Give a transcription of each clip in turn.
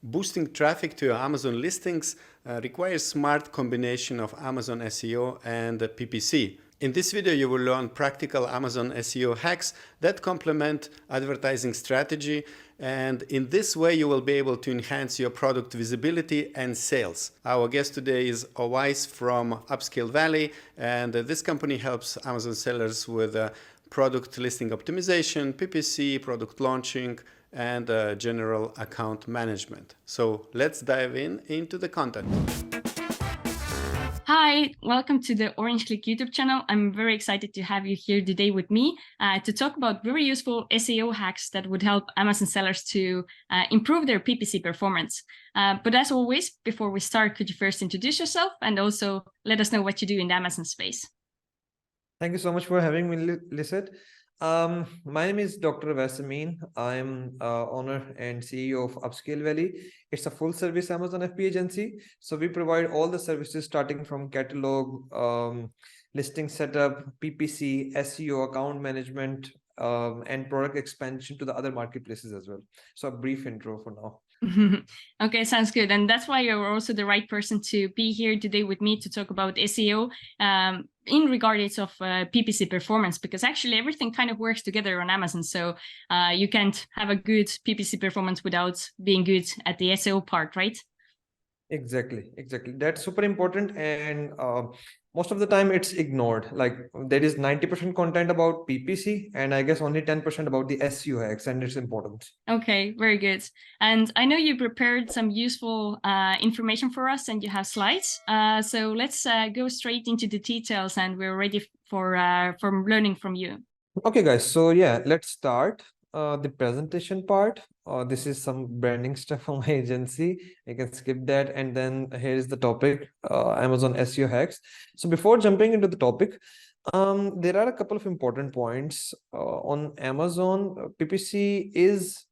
Boosting traffic to your Amazon listings requires smart combination of Amazon SEO and PPC. In this video, you will learn practical Amazon SEO hacks that complement advertising strategy, and in this way you will be able to enhance your product visibility and sales. Our guest today is Owais from Upscale Valley, and this company helps Amazon sellers with product listing optimization, PPC, product launching, and general account management. So let's dive into the content. Hi, welcome to the Orange Click YouTube channel. I'm very excited to have you here today with me to talk about very useful SEO hacks that would help Amazon sellers to improve their PPC performance. But as always, before we start, could you first introduce yourself and also let us know what you do in the Amazon space? Thank you so much for having me, Lisette. My name is Dr. Vasamin. I'm owner and CEO of Upscale Valley. It's a full service Amazon FBA agency. So we provide all the services starting from catalog, listing setup, PPC, SEO, account management, and product expansion to the other marketplaces as well. So a brief intro for now. Okay, sounds good. And that's why you're also the right person to be here today with me to talk about SEO in regards of PPC performance, because actually everything kind of works together on Amazon. So you can't have a good PPC performance without being good at the SEO part, right? Exactly. That's super important. And most of the time it's ignored. Like there is 90% content about PPC and I guess only 10% about the SEO hacks, and it's important. Okay, very good. And I know you prepared some useful information for us and you have slides. So let's go straight into the details, and we're ready for learning from you. Okay, guys. So yeah, let's start the presentation part. This is some branding stuff from my agency. You can skip that. And then here is the topic, Amazon SEO hacks. So before jumping into the topic, there are a couple of important points on Amazon. PPC is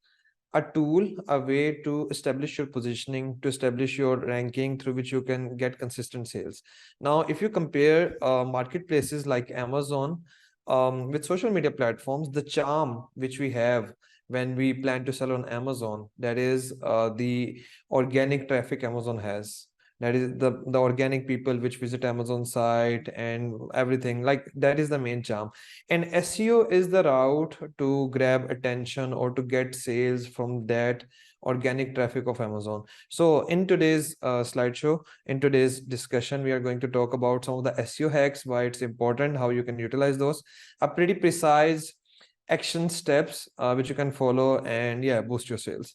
a tool, a way to establish your positioning, to establish your ranking through which you can get consistent sales. Now, if you compare marketplaces like Amazon with social media platforms, the charm which we have when we plan to sell on Amazon, that is the organic traffic Amazon has. That is the organic people which visit Amazon site and everything, like that is the main charm. And SEO is the route to grab attention or to get sales from that organic traffic of Amazon. So in today's slideshow, in today's discussion, we are going to talk about some of the SEO hacks, why it's important, how you can utilize those, a pretty precise action steps which you can follow and yeah, boost your sales.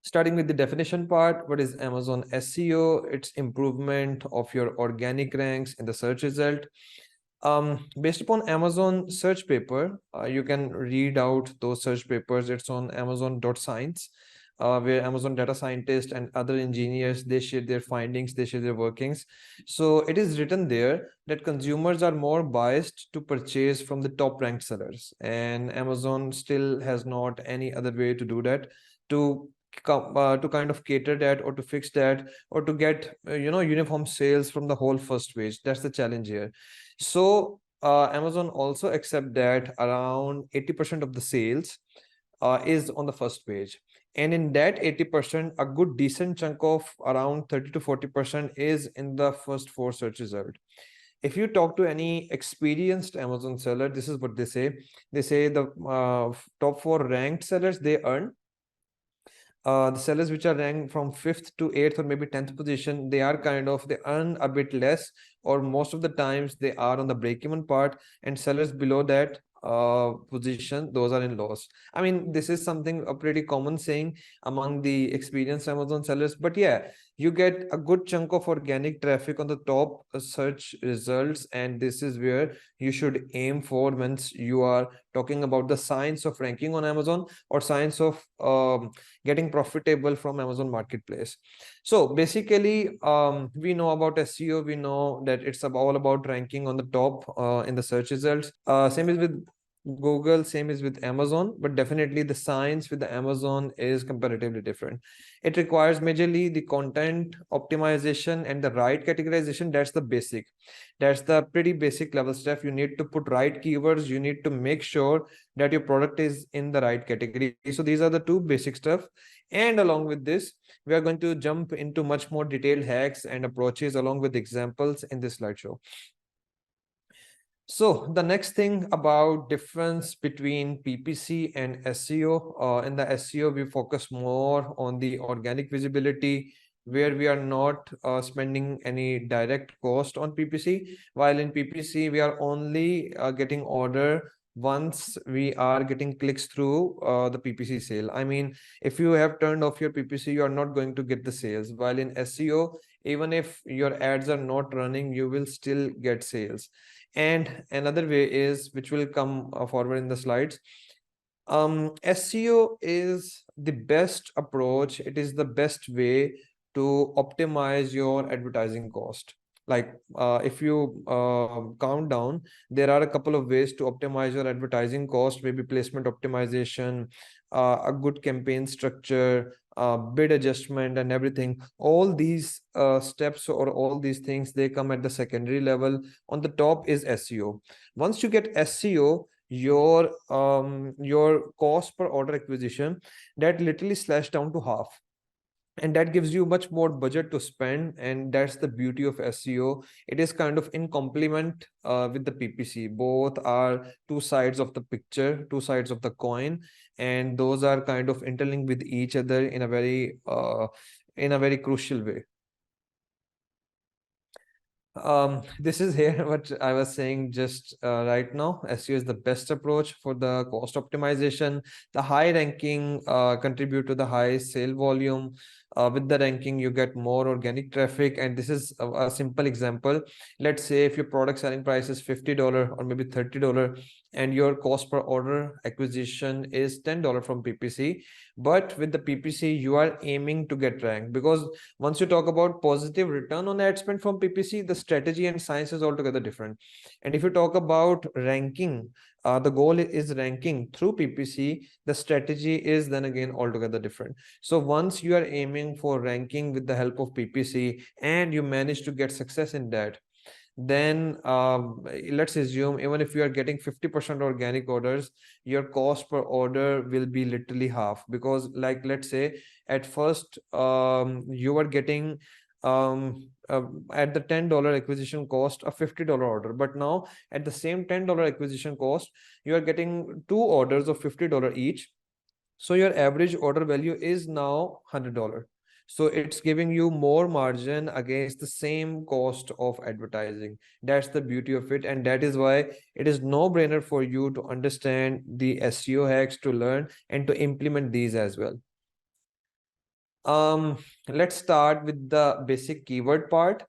Starting with the definition part, what is Amazon SEO? It's improvement of your organic ranks in the search result. Based upon Amazon search paper, you can read out those search papers. It's on amazon.science, where Amazon data scientists and other engineers, they share their findings, they share their workings. So it is written there that consumers are more biased to purchase from the top ranked sellers, and Amazon still has not any other way to do that, to kind of cater that or to fix that or to get uniform sales from the whole first page. That's the challenge here. So Amazon also accept that around 80% of the sales is on the first page, and in that 80%, a good decent chunk of around 30 to 40% is in the first 4 search result. If you talk to any experienced Amazon seller, this is what they say. They say the top 4 ranked sellers, they earn. The sellers which are ranked from 5th to 8th or maybe 10th position, they earn a bit less, or most of the times they are on the break-even part, and sellers below that position, those are in loss. I mean, this is something a pretty common saying among the experienced Amazon sellers, but yeah, you get a good chunk of organic traffic on the top search results, and this is where you should aim for once you are talking about the science of ranking on Amazon or science of getting profitable from Amazon marketplace. So basically, we know about SEO. We know that it's all about ranking on the top in the search results. Same is with Google, same is with Amazon, but definitely the science with the Amazon is comparatively different. It requires majorly the content optimization and the right categorization. That's the basic. That's the pretty basic level stuff. You need to put right keywords. You need to make sure that your product is in the right category. So these are the two basic stuff. And along with this, we are going to jump into much more detailed hacks and approaches along with examples in this slideshow. So the next thing about difference between PPC and SEO. In the SEO, we focus more on the organic visibility, where we are not spending any direct cost on PPC, while in PPC, we are only getting order once we are getting clicks through the PPC sale. I mean, if you have turned off your PPC, you are not going to get the sales, while in SEO, even if your ads are not running, you will still get sales. And another way is, which will come forward in the slides, SEO is the best approach. It is the best way to optimize your advertising cost. Like if you count down, there are a couple of ways to optimize your advertising cost, maybe placement optimization, a good campaign structure, bid adjustment, and everything. All these steps or all these things, they come at the secondary level. On the top is SEO. Once you get SEO, your cost per order acquisition, that literally slashed down to half, and that gives you much more budget to spend. And that's the beauty of SEO. It is kind of in complement with the PPC. Both are two sides of the picture, two sides of the coin, and those are kind of interlinked with each other in a very crucial way. This is here what I was saying just right now. SEO is the best approach for the cost optimization. The high ranking contribute to the high sale volume. With the ranking, you get more organic traffic. And this is a simple example. Let's say if your product selling price is $50 or maybe $30, and your cost per order acquisition is $10 from PPC. But with the PPC, you are aiming to get ranked, because once you talk about positive return on ad spend from PPC, the strategy and science is altogether different. And if you talk about ranking, the goal is ranking through PPC, the strategy is then again altogether different. So once you are aiming for ranking with the help of PPC and you manage to get success in that, then let's assume even if you are getting 50% organic orders, your cost per order will be literally half. Because like, let's say at first you are getting at the $10 acquisition cost a $50 order, but now at the same $10 acquisition cost, you are getting two orders of $50 each. So your average order value is now $100. So it's giving you more margin against the same cost of advertising. That's the beauty of it. And that is why it is no brainer for you to understand the SEO hacks, to learn and to implement these as well. Let's start with the basic keyword part.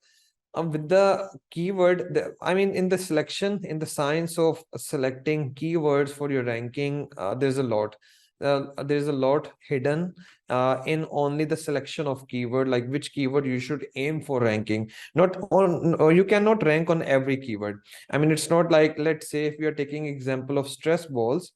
With the keyword, I mean, in the selection, in the science of selecting keywords for your ranking, there's a lot. There's a lot hidden in only the selection of keyword, like which keyword you should aim for ranking. Not on, or you cannot rank on every keyword. I mean, it's not like, let's say if we are taking example of stress balls,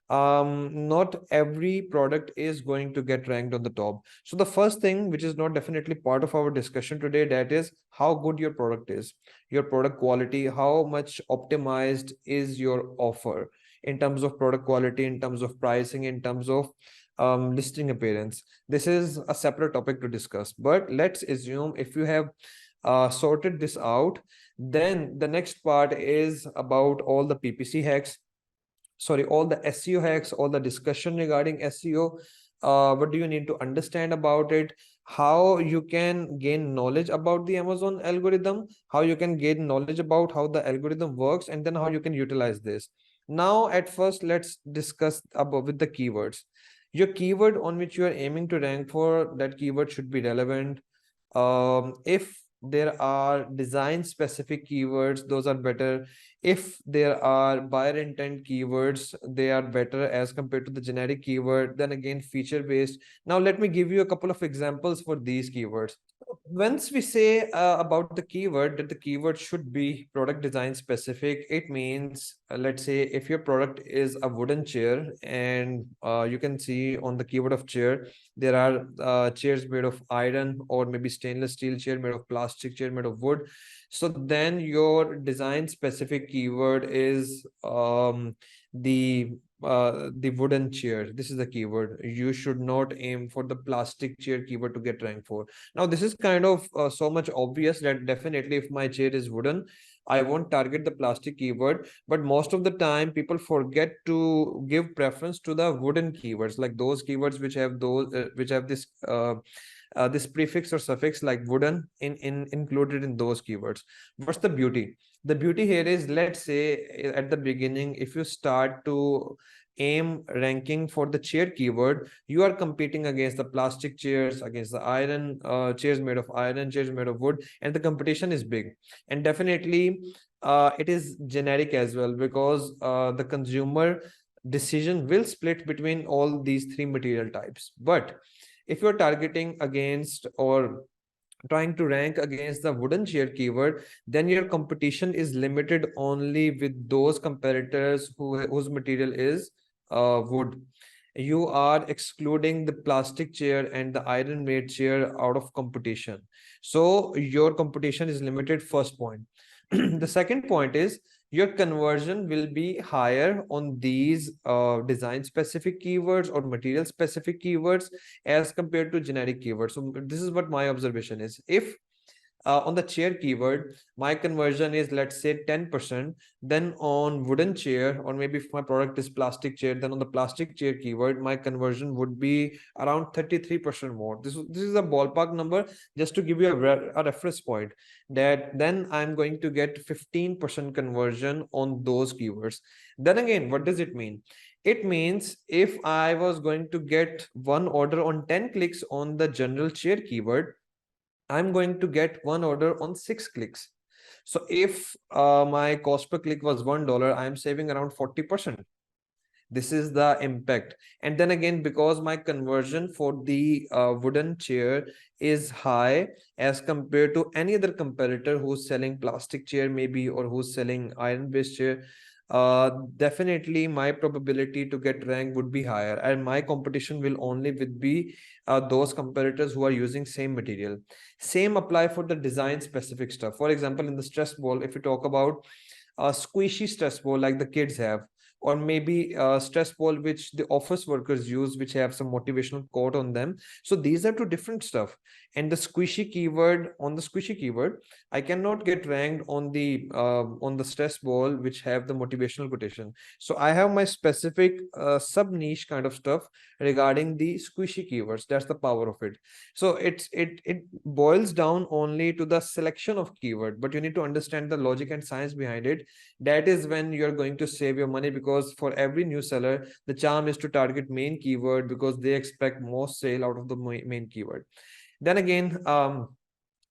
not every product is going to get ranked on the top. So the first thing, which is not definitely part of our discussion today, that is how good your product is, your product quality, how much optimized is your offer in terms of product quality, in terms of pricing, in terms of listing appearance. This is a separate topic to discuss, but let's assume if you have sorted this out, then the next part is about all the PPC hacks, all the SEO hacks, all the discussion regarding SEO. What do you need to understand about it? How you can gain knowledge about the Amazon algorithm, how you can gain knowledge about how the algorithm works, and then how you can utilize this. Now, at first, let's discuss about with the keywords. Your keyword on which you are aiming to rank for, that keyword should be relevant. If there are design specific keywords, those are better. If there are buyer intent keywords, they are better as compared to the generic keyword. Then again, feature based. Now let me give you a couple of examples for these keywords. Once we say about the keyword, that the keyword should be product design specific, it means, let's say if your product is a wooden chair, and you can see on the keyword of chair, there are chairs made of iron, or maybe stainless steel chair made of plastic, chair made of wood. So then your design specific keyword is the wooden chair. This is the keyword. You should not aim for the plastic chair keyword to get ranked for. Now this is kind of so much obvious that definitely if my chair is wooden, I won't target the plastic keyword, but most of the time people forget to give preference to the wooden keywords, like those keywords which have this prefix or suffix like wooden included in those keywords. What's the beauty? The beauty here is, let's say at the beginning, if you start to aim ranking for the chair keyword, you are competing against the plastic chairs, against the iron chairs made of iron, chairs made of wood, and the competition is big. And definitely it is generic as well, because the consumer decision will split between all these three material types. But if you're targeting against or trying to rank against the wooden chair keyword, then your competition is limited only with those competitors whose material is wood. You are excluding the plastic chair and the iron made chair out of competition. So your competition is limited, first point. The second point is your conversion will be higher on these design specific keywords or material specific keywords as compared to generic keywords. So this is what my observation is. If on the chair keyword, my conversion is, let's say 10%, then on wooden chair, or maybe if my product is plastic chair, then on the plastic chair keyword, my conversion would be around 33% more. This is a ballpark number, just to give you a reference point, that then I'm going to get 15% conversion on those keywords. Then again, what does it mean? It means if I was going to get one order on 10 clicks on the general chair keyword, I'm going to get one order on 6 clicks. So if my cost per click was $1, I'm saving around 40%. This is the impact. And then again, because my conversion for the wooden chair is high as compared to any other competitor who's selling plastic chair maybe, or who's selling iron based chair, definitely my probability to get ranked would be higher, and my competition will only be those competitors who are using same material. Same apply for the design specific stuff. For example, in the stress ball, if you talk about a squishy stress ball like the kids have, or maybe a stress ball which the office workers use, which have some motivational quote on them. So these are two different stuff. And the squishy keyword, on the squishy keyword, I cannot get ranked on the stress ball which have the motivational quotation. So I have my specific sub niche kind of stuff regarding the squishy keywords. That's the power of it. So it boils down only to the selection of keyword, but you need to understand the logic and science behind it. That is when you're going to save your money, because for every new seller, the charm is to target main keyword, because they expect most sale out of the main keyword. Then again,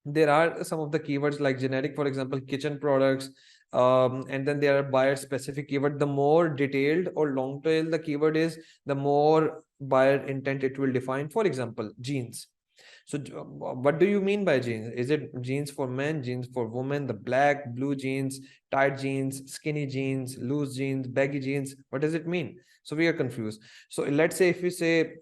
there are some of the keywords like generic, for example, kitchen products, and then there are buyer specific keyword. The more detailed or long tail the keyword is, the more buyer intent it will define. For example, jeans. So what do you mean by jeans? Is it jeans for men, jeans for women, the black, blue jeans, tight jeans, skinny jeans, loose jeans, baggy jeans? What does it mean? So we are confused. So let's say if we say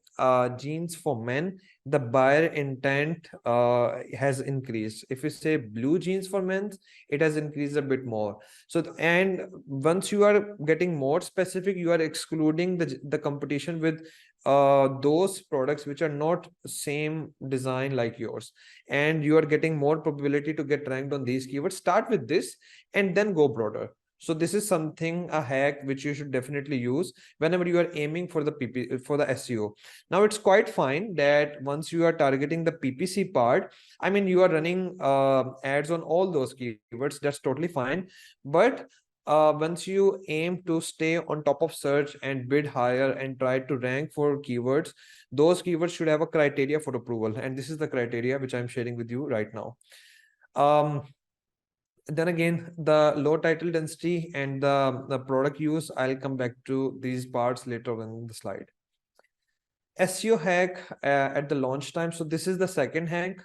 jeans for men, the buyer intent has increased. If we say blue jeans for men, it has increased a bit more. So and once you are getting more specific, you are excluding the competition with those products which are not same design like yours, and you are getting more probability to get ranked on these keywords. Start with this and then go broader. So this is something, a hack which you should definitely use whenever you are aiming for the for the SEO. Now it's quite fine that once you are targeting the PPC part, I mean you are running ads on all those keywords, that's totally fine. But once you aim to stay on top of search and bid higher and try to rank for keywords, those keywords should have a criteria for approval, and this is the criteria which I'm sharing with you right now. Then again, the low title density and the product use, I'll come back to these parts later on in the slide. SEO hack at the launch time. So this is the second hack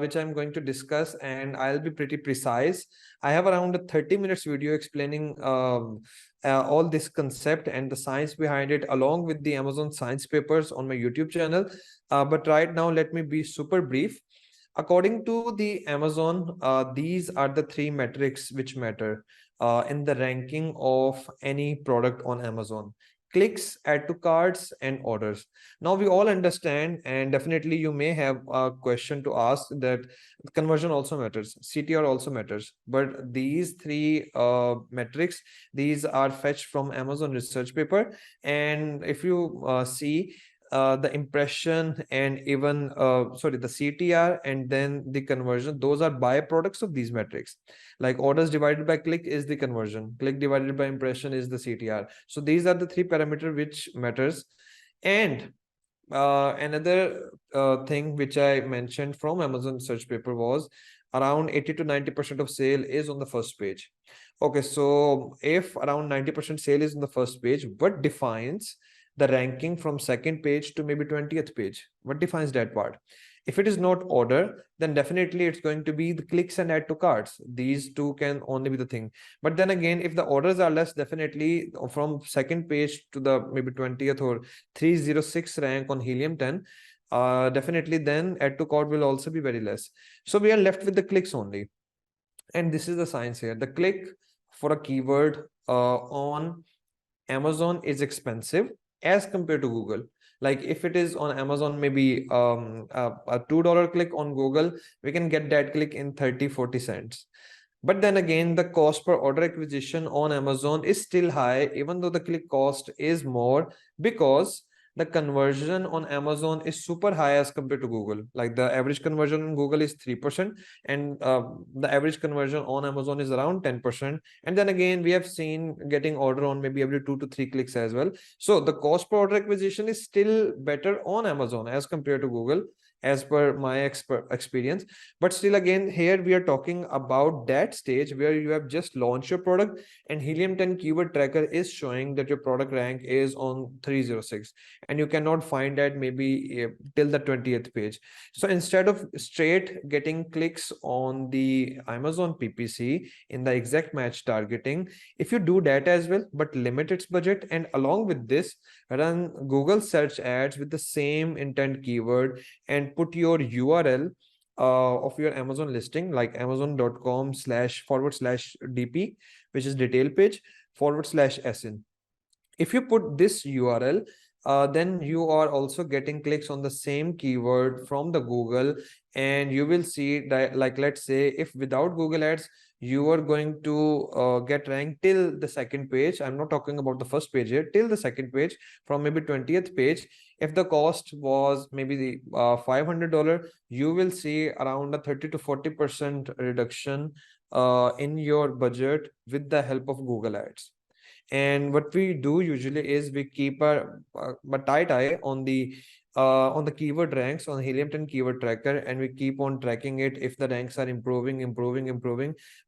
which I'm going to discuss, and I'll be pretty precise. I have around a 30 minutes video explaining all this concept and the science behind it, along with the Amazon science papers on my YouTube channel. But right now, let me be super brief. According to the Amazon, these are the three metrics which matter in the ranking of any product on Amazon: clicks, add to carts, and orders. Now we all understand, and definitely you may have a question to ask, that conversion also matters, CTR also matters. But these three metrics, these are fetched from Amazon research paper. And if you see, the impression and even the CTR and then the conversion, those are byproducts of these metrics. Like orders divided by click is the conversion, click divided by impression is the CTR. So these are the three parameters which matters. And another thing which I mentioned from Amazon search paper was around 80 to 90% of sale is on the first page. Okay, so if around 90% sale is on the first page, what defines the ranking from second page to maybe 20th page? What defines that part? If it is not order, then definitely it's going to be the clicks and add to carts. These two can only be the thing. But then again, if the orders are less, definitely from second page to the maybe 20th or 306 rank on Helium 10, definitely then add to cart will also be very less. So we are left with the clicks only. And this is the science here. The click for a keyword on Amazon is expensive as compared to Google. Like if it is on Amazon, maybe a $2 click, on Google we can get that click in 30-40 cents. But then again, the cost per order acquisition on Amazon is still high, even though the click cost is more, because the conversion on Amazon is super high as compared to Google. Like the average conversion on Google is 3%, and the average conversion on Amazon is around 10%. And then again, we have seen getting order on maybe every 2 to 3 clicks as well. So the cost per order acquisition is still better on Amazon as compared to Google, as per my experience. But still, again, here we are talking about that stage where you have just launched your product and Helium 10 keyword tracker is showing that your product rank is on 306, and you cannot find that maybe till the 20th page. So instead of straight getting clicks on the Amazon PPC in the exact match targeting, if you do that as well, but limit its budget, and along with this, run Google search ads with the same intent keyword and put your URL of your Amazon listing, like amazon.com//dp, which is detail page /SN. If you put this URL, then you are also getting clicks on the same keyword from the Google, and you will see that, like, let's say if without Google ads you are going to get ranked till the second page. I'm not talking about the first page here, till the second page, from maybe 20th page. If the cost was maybe the $500, you will see around a 30 to 40% reduction in your budget with the help of Google ads. And what we do usually is we keep a tight eye on the keyword ranks on Helium 10 keyword tracker, and we keep on tracking it. If the ranks are improving,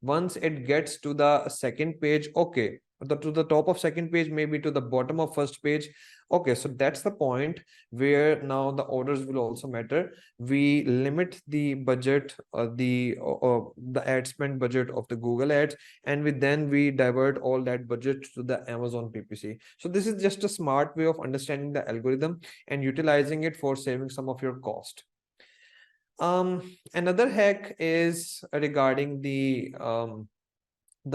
once it gets to the second page, okay, to the top of second page, maybe to the bottom of first page, okay, so that's the point where now the orders will also matter. We limit the budget, the ad spend budget of the Google ads, and we divert all that budget to the Amazon PPC. So this is just a smart way of understanding the algorithm and utilizing it for saving some of your cost. Another hack is regarding the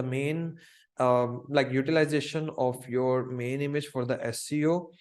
main like utilization of your main image for the SEO.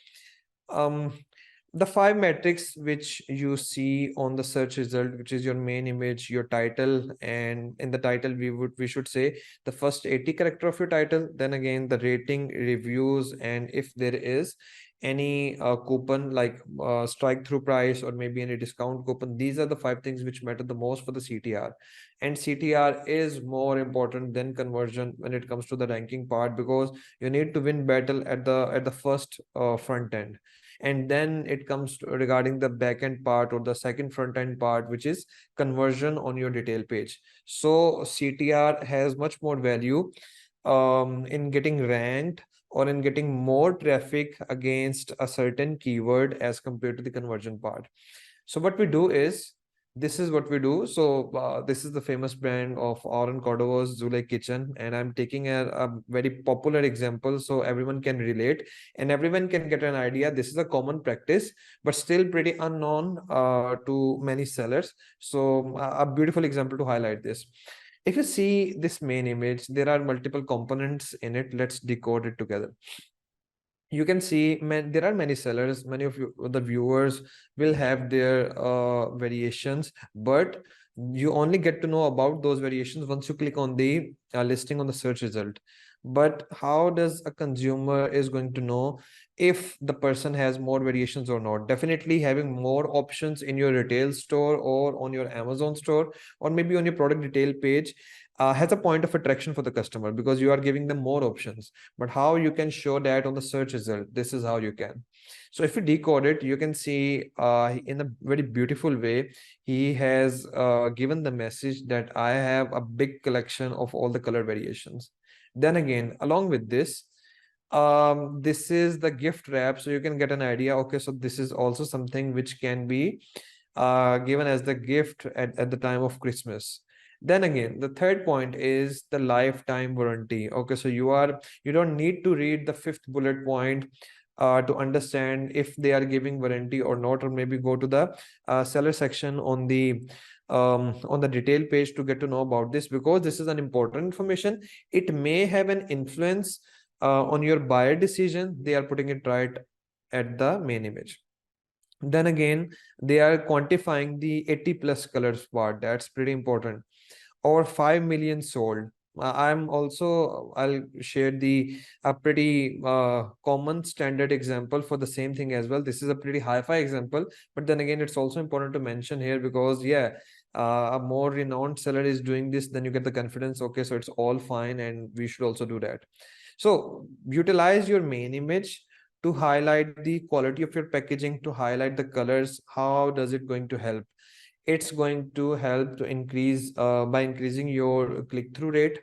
The 5 metrics which you see on the search result, which is your main image, your title, and in the title we should say the first 80 character of your title, then again the rating, reviews, and if there is any coupon like strike through price or maybe any discount coupon. These are the 5 things which matter the most for the CTR, and CTR is more important than conversion when it comes to the ranking part, because you need to win battle at the first front end. And then it comes to regarding the backend part or the second front end part, which is conversion on your detail page. So CTR has much more value in getting ranked or in getting more traffic against a certain keyword as compared to the conversion part. So what we do is, this is what we do. So this is the famous brand of Aaron Cordova's Zule Kitchen, and I'm taking a very popular example so everyone can relate and everyone can get an idea. This is a common practice, but still pretty unknown to many sellers. So a beautiful example to highlight this. If you see this main image, there are multiple components in it. Let's decode it together. You can see there are many sellers, many of you, the viewers will have their variations, but you only get to know about those variations once you click on the listing on the search result. But how does a consumer is going to know if the person has more variations or not? Definitely having more options in your retail store or on your Amazon store or maybe on your product detail page has a point of attraction for the customer because you are giving them more options. But how you can show that on the search result? This is how you can. So if you decode it, you can see in a very beautiful way, he has given the message that I have a big collection of all the color variations. Then again, along with this, this is the gift wrap. So you can get an idea. Okay, so this is also something which can be given as the gift at the time of Christmas. Then again, the third point is the lifetime warranty. Okay, so you don't need to read the fifth bullet point to understand if they are giving warranty or not, or maybe go to the seller section on the detail page to get to know about this, because this is an important information. It may have an influence on your buyer decision. They are putting it right at the main image. Then again, they are quantifying the 80 plus colors part. That's pretty important. Or 5 million sold. I'll share the a pretty common standard example for the same thing as well. This is a pretty hi-fi example, but then again, it's also important to mention here because a more renowned seller is doing this, then you get the confidence. Okay, so it's all fine and we should also do that. So utilize your main image to highlight the quality of your packaging, to highlight the colors. How does it going to help? It's going to help to increase by increasing your click-through rate.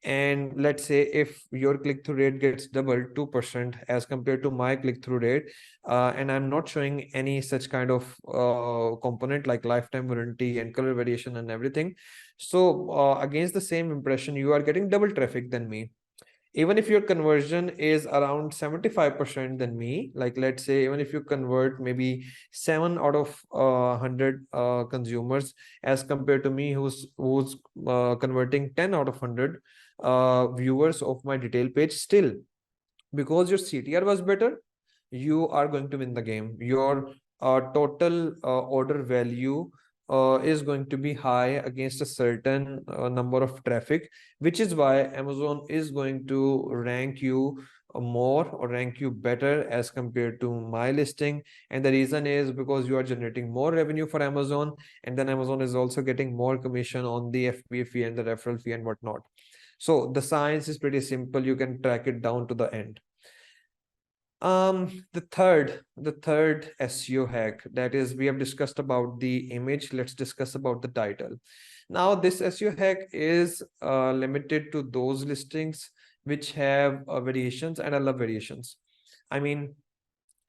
And let's say if your click-through rate gets doubled 2% as compared to my click-through rate, and I'm not showing any such kind of component like lifetime warranty and color variation and everything. So against the same impression, you are getting double traffic than me. Even if your conversion is around 75% than me, like let's say even if you convert maybe 7 out of 100 consumers as compared to me who's converting 10 out of 100 viewers of my detail page, still because your CTR was better, you are going to win the game. Your total order value is going to be high against a certain number of traffic, which is why Amazon is going to rank you more or rank you better as compared to my listing. And the reason is because you are generating more revenue for Amazon, and then Amazon is also getting more commission on the FBA fee and the referral fee and whatnot. So the science is pretty simple. You can track it down to the end. The third SEO hack, that is, we have discussed about the image. Let's discuss about the title. Now this SEO hack is limited to those listings which have variations, and I love variations. I mean,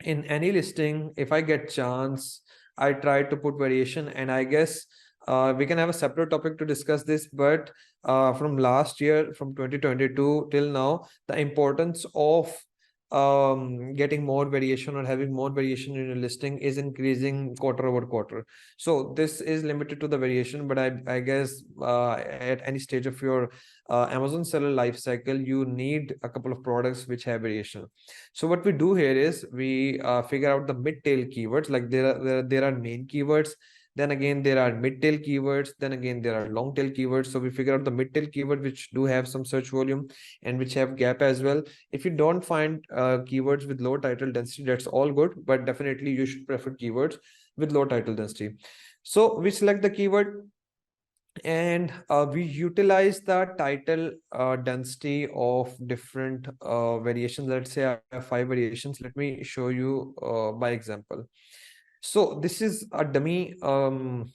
in any listing, if I get chance, I try to put variation, and I guess we can have a separate topic to discuss this, but from last year, from 2022 till now, the importance of getting more variation or having more variation in your listing is increasing quarter over quarter. So this is limited to the variation, but I guess at any stage of your Amazon seller life cycle, you need a couple of products which have variation. So what we do here is we figure out the mid-tail keywords. Like there are main keywords, then again there are mid-tail keywords, then again there are long-tail keywords. So we figure out the mid-tail keyword which do have some search volume and which have gap as well. If you don't find keywords with low title density, that's all good, but definitely you should prefer keywords with low title density. So we select the keyword, And we utilize the title density of different variations. Let's say I have 5 variations. Let me show you by example. So this is a dummy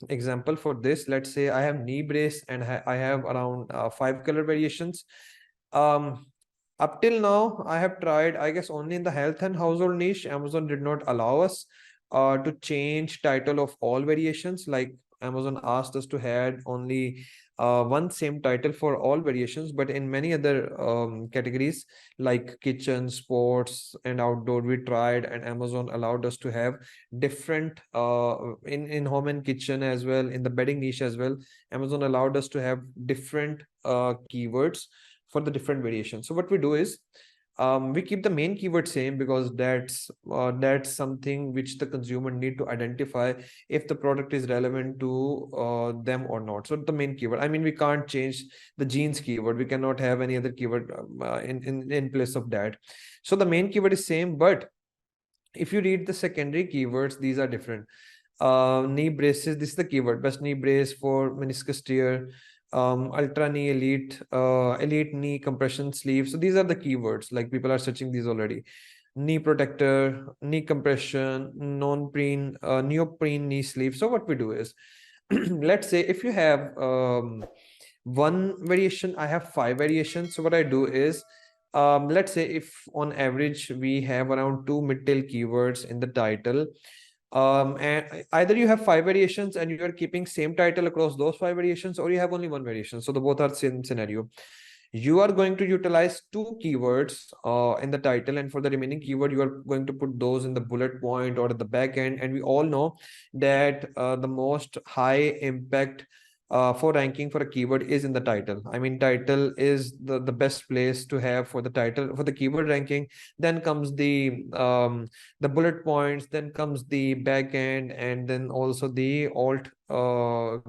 example for this. Let's say I have knee brace and I have around 5 color variations. Um, Up till now, I have tried, I guess, only in the health and household niche. Amazon did not allow us to change title of all variations. Like Amazon asked us to add only one same title for all variations, but in many other categories like kitchen, sports, and outdoor, we tried, and Amazon allowed us to have different in home and kitchen as well, in the bedding niche as well. Amazon allowed us to have different keywords for the different variations. So what we do is we keep the main keyword same, because that's something which the consumer need to identify if the product is relevant to them or not. So the main keyword, I mean, we can't change the jeans keyword, we cannot have any other keyword in place of that. So the main keyword is same, but if you read the secondary keywords, these are different. Knee braces, this is the keyword: best knee brace for meniscus tear, ultra knee elite, elite knee compression sleeve. So these are the keywords, like people are searching these already. Knee protector, knee compression, non-prene, neoprene knee sleeve. So what we do is, let's say if you have one variation, I have 5 variations. So what I do is, let's say if on average we have around 2 mid-tail keywords in the title, and either you have 5 variations and you are keeping same title across those 5 variations, or you have only one variation. So the both are same scenario. You are going to utilize 2 keywords in the title, and for the remaining keyword, you are going to put those in the bullet point or at the back end. And we all know that the most high impact for ranking for a keyword is in the title. I mean, title is the best place to have for the title, for the keyword ranking. Then comes the bullet points, then comes the back end, and then also the alt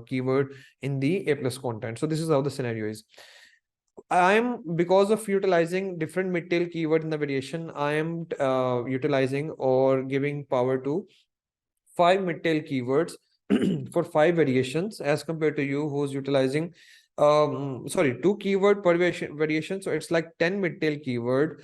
keyword in the A+ content. So this is how the scenario is. Because of utilizing different mid-tail keyword in the variation, I am utilizing or giving power to 5 mid-tail keywords for 5 variations, as compared to you who's utilizing 2 keyword per variation. So it's like 10 mid-tail keyword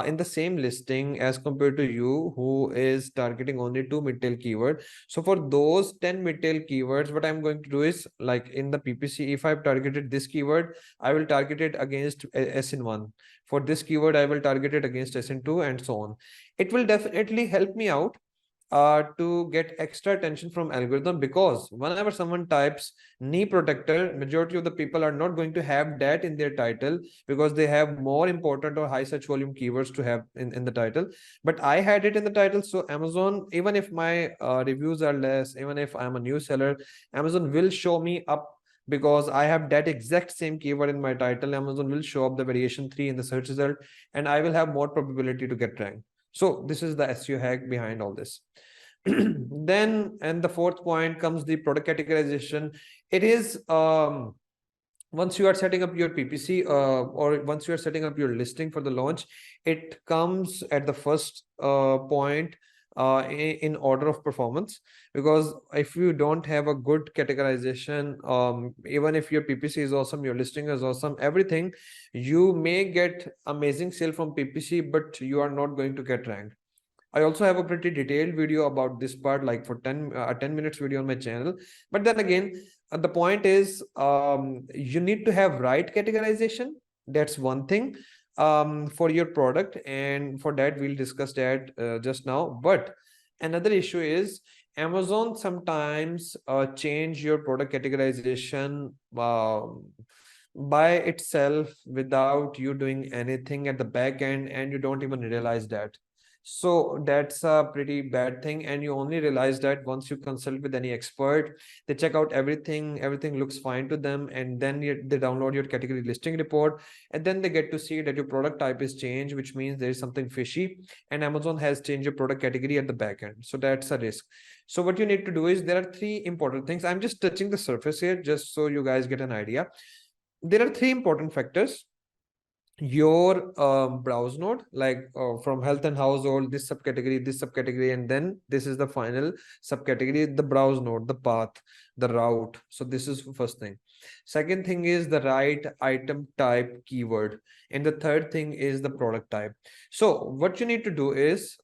in the same listing, as compared to you who is targeting only 2 mid-tail keyword. So for those 10 mid-tail keywords, what I'm going to do is, like in the PPC, if I've targeted this keyword, I will target it against SN1. For this keyword, I will target it against SN2, and so on. It will definitely help me out to get extra attention from algorithm, because whenever someone types knee protector, majority of the people are not going to have that in their title, because they have more important or high search volume keywords to have in the title. But I had it in the title, so Amazon, even if my reviews are less, even if I'm a new seller, Amazon will show me up, because I have that exact same keyword in my title. Amazon will show up the variation 3 in the search result, and I will have more probability to get ranked. So this is the SEO hack behind all this. Then, and the fourth point comes the product categorization. It is once you are setting up your PPC or once you are setting up your listing for the launch, it comes at the first point in order of performance. Because if you don't have a good categorization, even if your PPC is awesome, your listing is awesome, everything, you may get amazing sale from PPC, but you are not going to get ranked. I also have a pretty detailed video about this part, like for 10 minutes video on my channel. But then again, the point is, you need to have right categorization. That's one thing for your product, and for that we'll discuss that just now. But another issue is, Amazon sometimes change your product categorization by itself without you doing anything at the back end, and you don't even realize that. So that's a pretty bad thing, and you only realize that once you consult with any expert. They check out everything looks fine to them, and then they download your category listing report, and then they get to see that your product type is changed, which means there is something fishy, and Amazon has changed your product category at the back end. So that's a risk. So what you need to do is, there are 3 important things. I'm just touching the surface here just so you guys get an idea. There are 3 important factors your browse node, like from health and household, this subcategory, and then this is the final subcategory, the browse node, the path, the route. So this is first thing. Second thing is the right item type keyword, and the third thing is the product type. So what you need to do is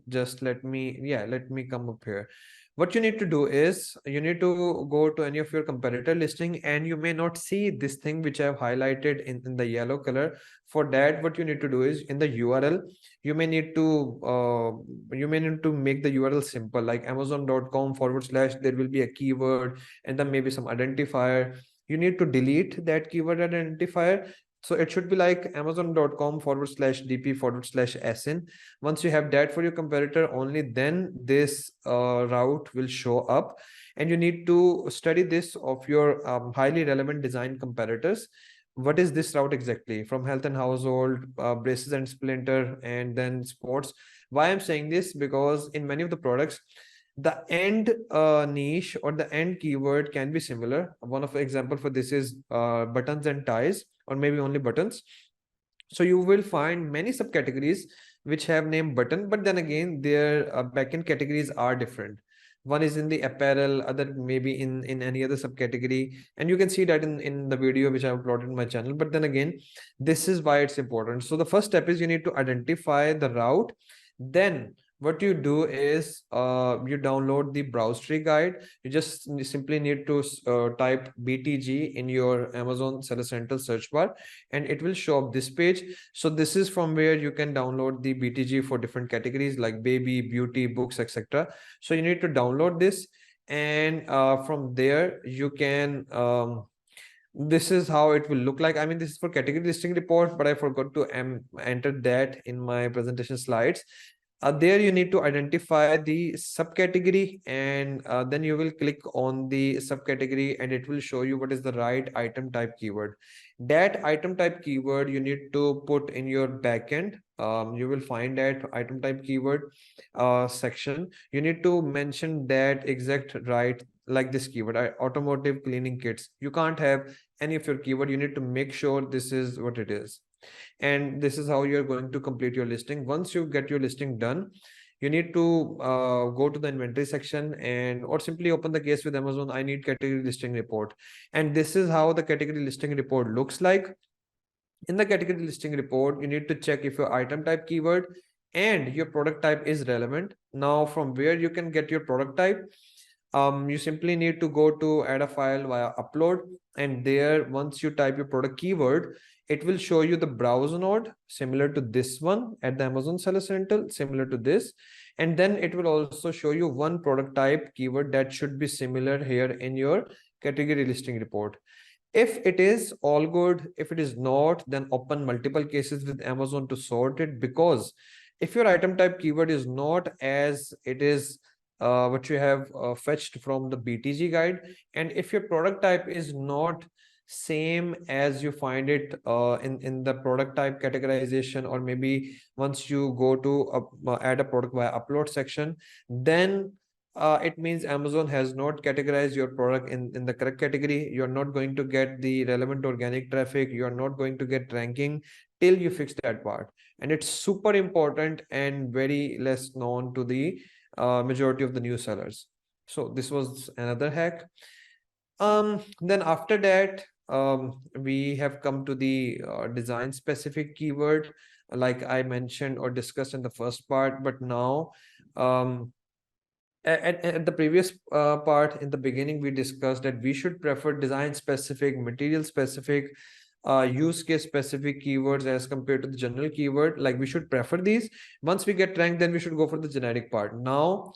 just let me come up here. What you need to do is you need to go to any of your competitor listing, and you may not see this thing which I have highlighted in the yellow color. For that, what you need to do is in the URL, you may need to make the URL simple, like amazon.com/, there will be a keyword and then maybe some identifier. You need to delete that keyword identifier. So it should be like amazon.com/dp/sn. Once you have that for your competitor, only then this route will show up. And you need to study this of your highly relevant design competitors. What is this route exactly? From health and household, braces and splinter, and then sports. Why I'm saying this? Because in many of the products, the end niche or the end keyword can be similar. One of the example for this is buttons and ties, or maybe only buttons. So you will find many subcategories which have name button, but then again their backend categories are different. One is in the apparel, other maybe in any other subcategory, and you can see that in the video which I have uploaded on my channel. But then again, this is why it's important. So the first step is you need to identify the route. Then what you do is you download the browse tree guide. You just simply need to type BTG in your Amazon Seller Central search bar, and it will show up this page. So this is from where you can download the BTG for different categories like baby, beauty, books, etc. So you need to download this, and from there you can this is how it will look like. I mean, this is for category listing report, but I forgot to enter that in my presentation slides. There you need to identify the subcategory, and then you will click on the subcategory, and it will show you what is the right item type keyword. That item type keyword you need to put in your backend. You will find that item type keyword section. You need to mention that exact right, like this keyword, automotive cleaning kits. You can't have any of your keyword. You need to make sure this is what it is. And this is how you're going to complete your listing. Once you get your listing done, you need to go to the inventory section, and or simply open the case with Amazon. I need category listing report. And this is how the category listing report looks like. In the category listing report, you need to check if your item type keyword and your product type is relevant. Now from where you can get your product type, you simply need to go to add a file via upload, and there once you type your product keyword, it will show you the browse node similar to this one at the Amazon Seller Central, similar to this. And then it will also show you one product type keyword that should be similar here in your category listing report. If it is all good, if it is not, then open multiple cases with Amazon to sort it. Because if your item type keyword is not as it is what you have fetched from the BTG guide, and if your product type is not same as you find it in the product type categorization, or maybe once you go to add a product via upload section, then it means Amazon has not categorized your product in the correct category. You're not going to get the relevant organic traffic. You're not going to get ranking till you fix that part. And it's super important and very less known to the majority of the new sellers. So this was another hack. Then after that, we have come to the design specific keyword, like I mentioned or discussed in the first part. But now at the previous part in the beginning, we discussed that we should prefer design specific, material specific, use case specific keywords as compared to the general keyword. Like, we should prefer these. Once we get ranked, then we should go for the generic part. Now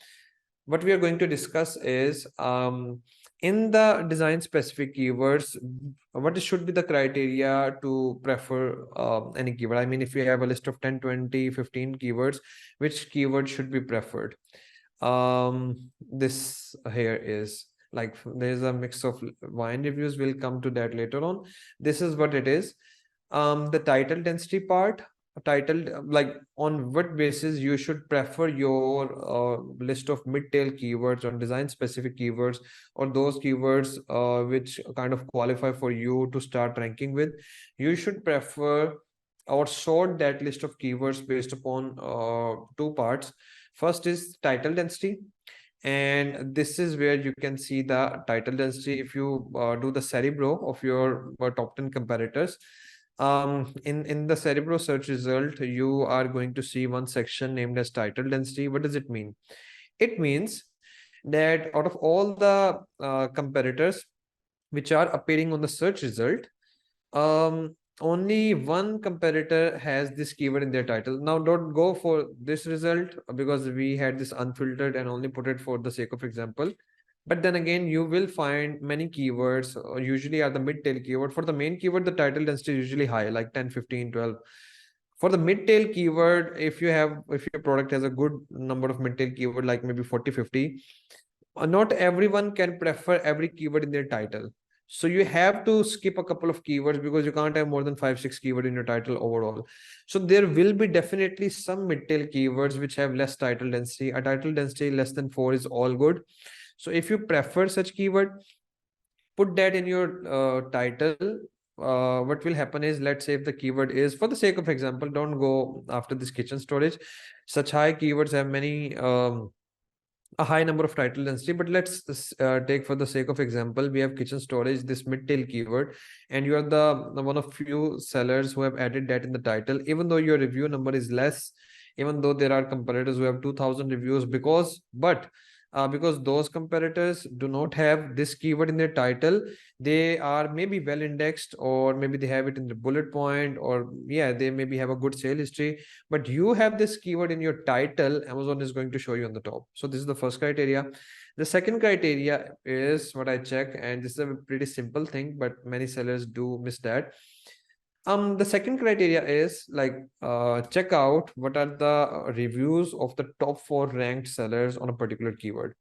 what we are going to discuss is in the design specific keywords, what should be the criteria to prefer any keyword. I mean, if you have a list of 10, 20, 15 keywords, which keyword should be preferred? This here is like, there's a mix of wine reviews. We'll come to that later on. This is what it is. The title density part, titled like on what basis you should prefer your list of mid-tail keywords or design specific keywords, or those keywords which kind of qualify for you to start ranking with. You should prefer or sort that list of keywords based upon two parts. First is title density, and this is where you can see the title density. If you do the Cerebro of your top 10 competitors, in the Cerebro search result, you are going to see one section named as title density. What does it mean? It means that out of all the competitors which are appearing on the search result, only one competitor has this keyword in their title. Now don't go for this result because we had this unfiltered and only put it for the sake of example. But then again, you will find many keywords usually are the mid-tail keyword. For the main keyword, the title density is usually high, like 10, 15, 12. For the mid-tail keyword, if your product has a good number of mid-tail keyword, like maybe 40, 50, not everyone can prefer every keyword in their title. So you have to skip a couple of keywords because you can't have more than 5, 6 keywords in your title overall. So there will be definitely some mid-tail keywords which have less title density. A title density less than 4 is all good. So if you prefer such keyword, put that in your title. What will happen is, let's say if the keyword is, for the sake of example, don't go after this kitchen storage. Such high keywords have many a high number of title density, but let's take for the sake of example, we have kitchen storage, this mid-tail keyword, and you are the one of few sellers who have added that in the title, even though your review number is less, even though there are competitors who have 2000 reviews, because those competitors do not have this keyword in their title. They are maybe well indexed, or maybe they have it in the bullet point, or yeah, they maybe have a good sale history, but you have this keyword in your title. Amazon is going to show you on the top. So this is the first criteria. The second criteria is what I check, and this is a pretty simple thing, but many sellers do miss that. The second criteria is like check out what are the reviews of the top 4 ranked sellers on a particular keyword.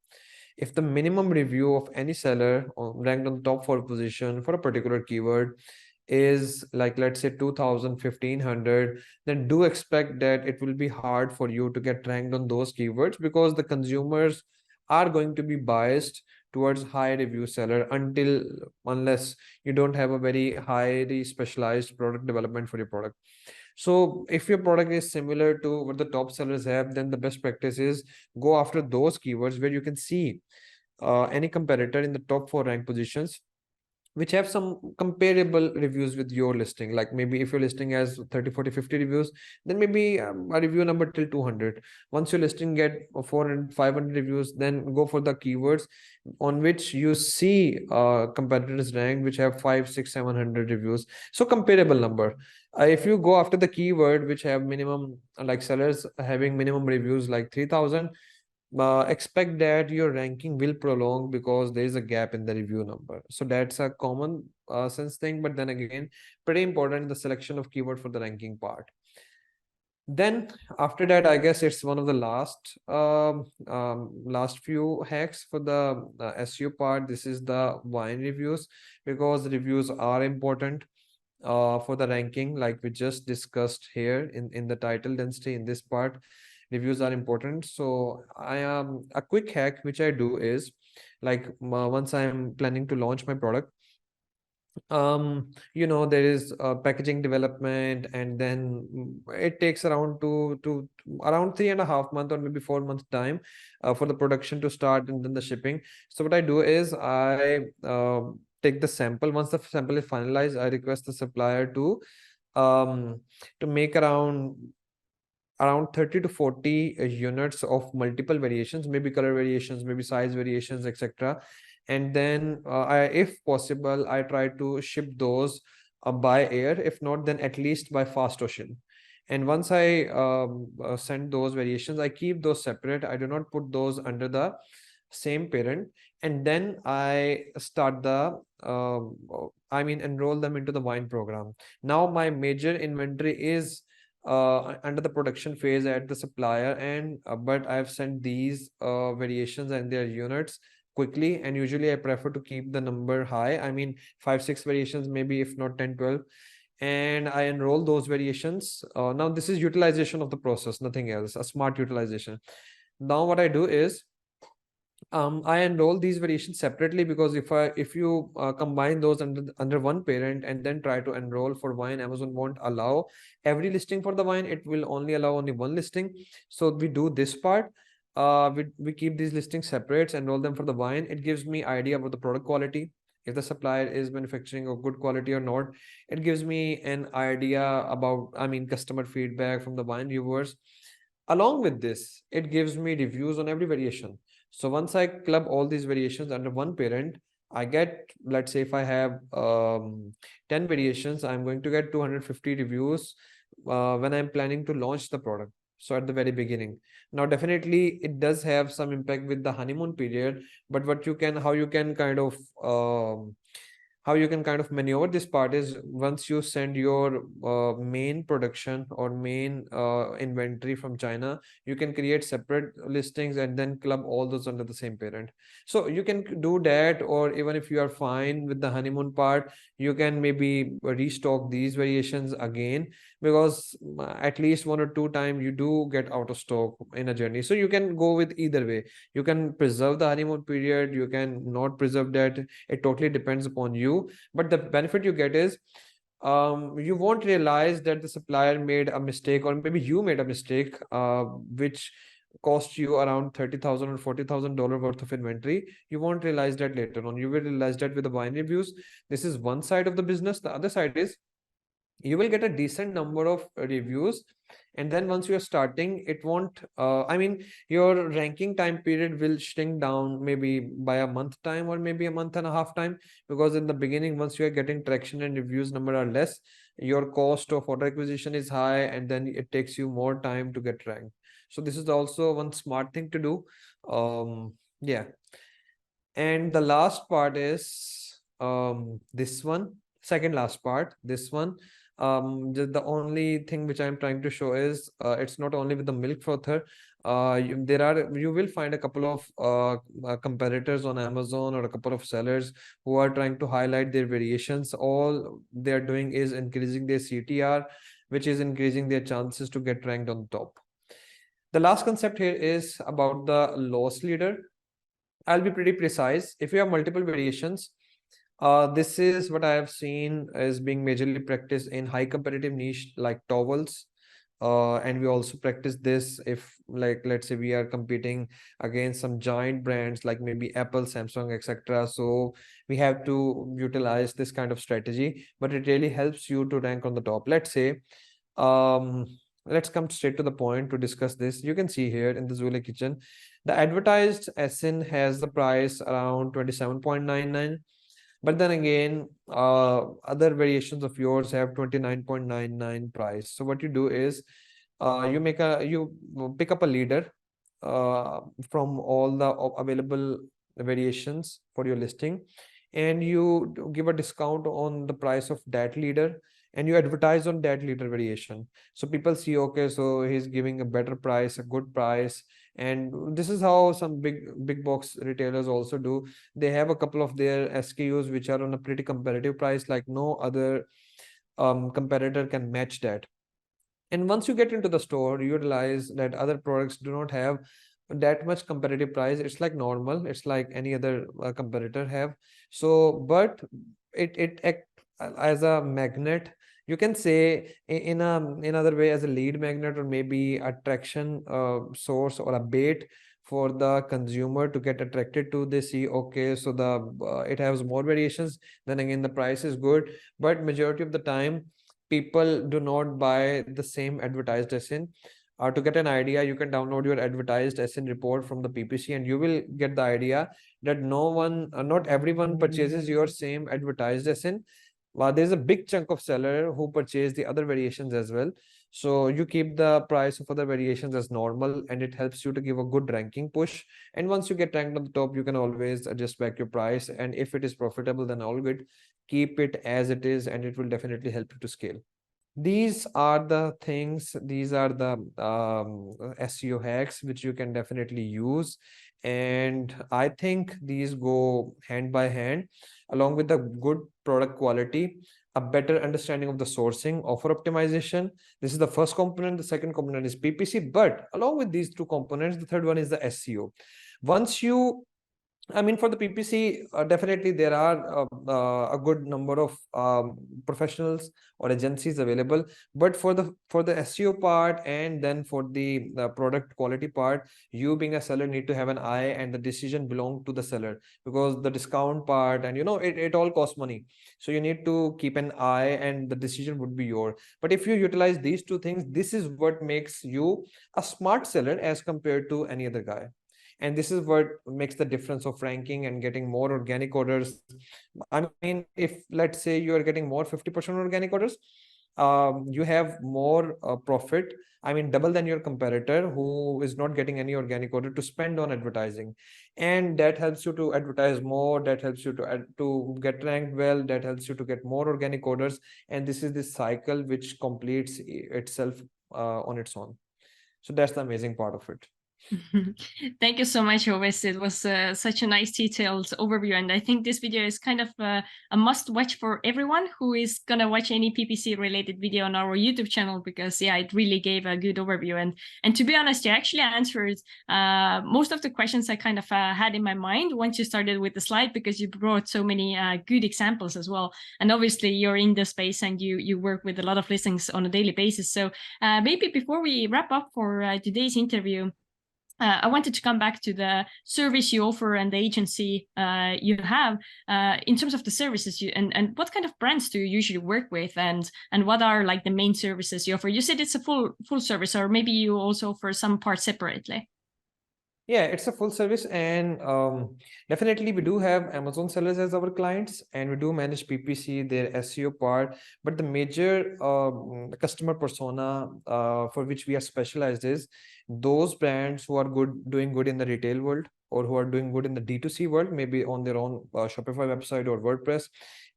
If the minimum review of any seller ranked on the top 4 position for a particular keyword is like, let's say 2000, 1500, then do expect that it will be hard for you to get ranked on those keywords, because the consumers are going to be biased towards high review seller unless you don't have a very highly specialized product development for your product. So if your product is similar to what the top sellers have, then the best practice is go after those keywords where you can see any competitor in the top 4 rank positions which have some comparable reviews with your listing. Like maybe if your listing has 30, 40, 50 reviews, then maybe a review number till 200. Once your listing get 400, 500 reviews, then go for the keywords on which you see competitors ranked which have 5, 6, 700 reviews. So comparable number. If you go after the keyword which have minimum, like sellers having minimum reviews like 3000, expect that your ranking will prolong because there is a gap in the review number. So that's a common sense thing, but then again, pretty important in the selection of keyword for the ranking part. Then after that, I guess it's one of the last few hacks for the SEO part. This is the wine reviews, because reviews are important for the ranking, like we just discussed here in the title density. In this part, reviews are important. So I am a quick hack which I do is, like once I am planning to launch my product, there is packaging development, and then it takes around around 3.5 months or maybe 4 months time for the production to start, and then the shipping. So what I do is I take the sample. Once the sample is finalized, I request the supplier to make around 30 to 40 units of multiple variations, maybe color variations, maybe size variations, etc. And then if possible, I try to ship those by air. If not, then at least by fast ocean. And once I send those variations, I keep those separate. I do not put those under the same parent. And then I start enroll them into the wine program. Now my major inventory is under the production phase at the supplier, and but I've sent these variations and their units quickly, and usually I prefer to keep the number high. I mean 5, 6 variations, maybe if not 10, 12. and I enroll those variations. Now this is utilization of the process, nothing else, a smart utilization. Now what I do is I enroll these variations separately, because if you combine those under one parent and then try to enroll for wine, Amazon won't allow every listing for the wine. It will only allow only one listing. So we do this part. We keep these listings separate, enroll them for the wine. It gives me idea about the product quality, if the supplier is manufacturing of good quality or not. It gives me an idea about, I mean, customer feedback from the wine reviewers. Along with this, it gives me reviews on every variation. So once I club all these variations under one parent, I get, let's say if I have 10 variations, I'm going to get 250 reviews when I'm planning to launch the product. So at the very beginning. Now, definitely it does have some impact with the honeymoon period, but how you can kind of maneuver this part is, once you send your main production or main inventory from China, you can create separate listings and then club all those under the same parent. So you can do that, or even if you are fine with the honeymoon part, you can maybe restock these variations again, because at least 1 or 2 times you do get out of stock in a journey. So you can go with either way. You can preserve the honeymoon period, you can not preserve that. It totally depends upon you, but the benefit you get is you won't realize that the supplier made a mistake, or maybe you made a mistake which cost you around $30,000 or $40,000 worth of inventory. You won't realize that later on. You will realize that with the wine reviews. This is one side of the business. The other side is you will get a decent number of reviews, and then once you are starting, it won't I mean, your ranking time period will shrink down maybe by a month time, or maybe a month and a half time, because in the beginning, once you are getting traction and reviews number are less, your cost of order acquisition is high, and then it takes you more time to get ranked. So this is also one smart thing to do. Yeah. And the last part is this one, second last part, this one. The only thing which I'm trying to show is it's not only with the milk frother. You will find a couple of competitors on Amazon, or a couple of sellers who are trying to highlight their variations. All they're doing is increasing their CTR, which is increasing their chances to get ranked on top. The last concept here is about the loss leader. I'll be pretty precise. If you have multiple variations, this is what I have seen as being majorly practiced in high competitive niche like towels. And we also practice this if, like, let's say we are competing against some giant brands like maybe Apple, Samsung, etc. So we have to utilize this kind of strategy, but it really helps you to rank on the top. Let's say, let's come straight to the point to discuss this. You can see here in the Zule kitchen, the advertised SN has the price around 27.99. But then again, other variations of yours have 29.99 price. So what you do is you pick up a leader from all the available variations for your listing, and you give a discount on the price of that leader, and you advertise on that leader variation. So people see, okay, so he's giving a better price, a good price. And this is how some big box retailers also do. They have a couple of their SKUs which are on a pretty competitive price, like no other competitor can match that. And once you get into the store, you realize that other products do not have that much competitive price. It's like normal, it's like any other competitor have. So but it act as a magnet, you can say, in another way, as a lead magnet, or maybe attraction source, or a bait for the consumer to get attracted to. They see, okay, so it has more variations, then again the price is good, but majority of the time people do not buy the same advertised SN. To get an idea, you can download your advertised SN report from the PPC, and you will get the idea that not everyone purchases your same advertised SN. There's a big chunk of seller who purchase the other variations as well. So you keep the price of other variations as normal, and it helps you to give a good ranking push. And once you get ranked on the top, you can always adjust back your price. And if it is profitable, then all good. Keep it as it is, and it will definitely help you to scale. These are the things, these are the SEO hacks which you can definitely use. And I think these go hand by hand along with the good product quality. a better understanding of the sourcing, offer optimization. This is the first component. The second component is PPC. But along with these two components, the third one is the SEO. Once you for the PPC, definitely there are a good number of professionals or agencies available. But for the SEO part and then for the product quality part, you being a seller need to have an eye, and the decision belong to the seller, because the discount part and it all costs money. So you need to keep an eye, and the decision would be yours. But if you utilize these two things, this is what makes you a smart seller as compared to any other guy. And this is what makes the difference of ranking and getting more organic orders. I mean, if let's say you are getting more 50% organic orders, you have more profit. I mean, double than your competitor who is not getting any organic order to spend on advertising. And that helps you to advertise more, that helps you to get ranked well, that helps you to get more organic orders. And this is this cycle which completes itself on its own. So that's the amazing part of it. Thank you so much, Ovis. It was such a nice detailed overview, and I think this video is kind of a must watch for everyone who is gonna watch any PPC related video on our YouTube channel, because yeah, it really gave a good overview. And to be honest, you actually answered most of the questions I kind of had in my mind once you started with the slide, because you brought so many good examples as well. And obviously you're in the space and you work with a lot of listings on a daily basis. So maybe before we wrap up for today's interview, I wanted to come back to the service you offer and the agency you have in terms of the services and what kind of brands do you usually work with, and what are like the main services you offer? You said it's a full service, or maybe you also offer some parts separately. Yeah, it's a full service, and definitely we do have Amazon sellers as our clients, and we do manage PPC, their SEO part. But the major customer persona for which we are specialized is those brands who are doing good in the retail world, or who are doing good in the D2C world, maybe on their own Shopify website or WordPress.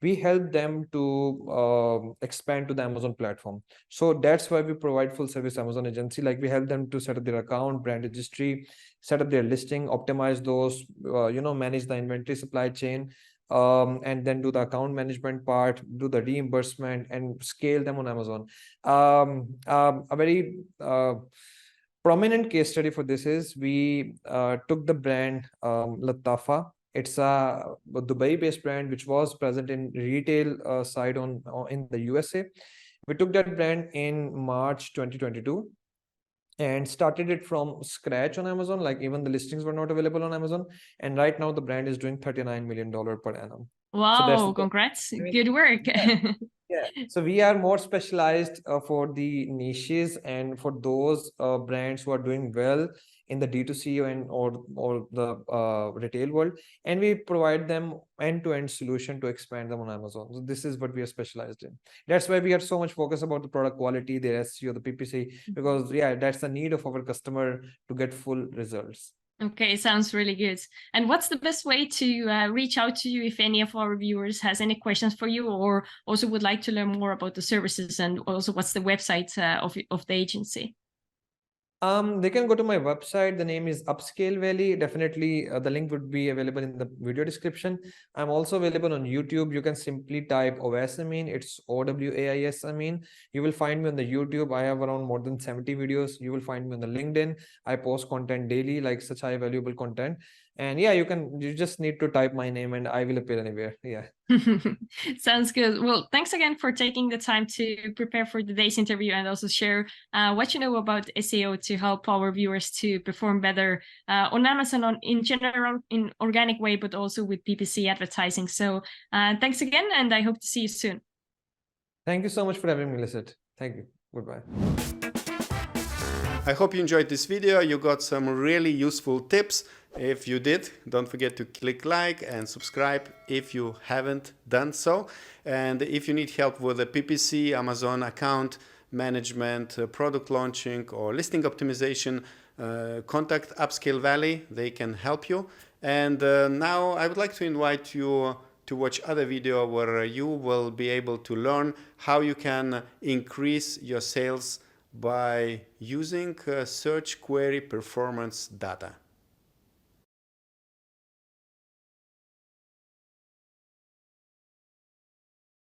We help them to expand to the Amazon platform. So that's why we provide full service Amazon agency. Like, we help them to set up their account, brand registry, set up their listing, optimize those, manage the inventory supply chain, and then do the account management part, do the reimbursement, and scale them on Amazon. A very prominent case study for this is we took the brand Latafa. It's a Dubai-based brand which was present in retail side in the USA. We took that brand in March 2022 and started it from scratch on Amazon. Like, even the listings were not available on Amazon. And right now the brand is doing $39 million per annum. Wow, So congrats. Good work. Yeah. So we are more specialized for the niches and for those brands who are doing well in the D2C and or the retail world, and we provide them end-to-end solution to expand them on Amazon. So this is what we are specialized in. That's why we are so much focused about the product quality, the SEO, the PPC, because yeah, that's the need of our customer to get full results. Okay, sounds really good. And what's the best way to reach out to you if any of our viewers has any questions for you, or also would like to learn more about the services, and also what's the website of the agency? They can go to my website. The name is Upscale Valley. Definitely, the link would be available in the video description. I'm also available on YouTube. You can simply type Owais Amin. It's Owais Amin. You will find me on the YouTube. I have around more than 70 videos. You will find me on the LinkedIn. I post content daily, like such high valuable content. And yeah, you just need to type my name and I will appear anywhere. Yeah. Sounds good. Well, thanks again for taking the time to prepare for today's interview and also share what you know about SEO to help our viewers to perform better on Amazon in general, in organic way, but also with PPC advertising. So thanks again, and I hope to see you soon. Thank you so much for having me, Lisette. Thank you. Goodbye. I hope you enjoyed this video. You got some really useful tips. If you did, don't forget to click like and subscribe if you haven't done so. And if you need help with the PPC, Amazon account management, product launching, or listing optimization, contact Upscale Valley. They can help you. And now I would like to invite you to watch other video where you will be able to learn how you can increase your sales by using search query performance data.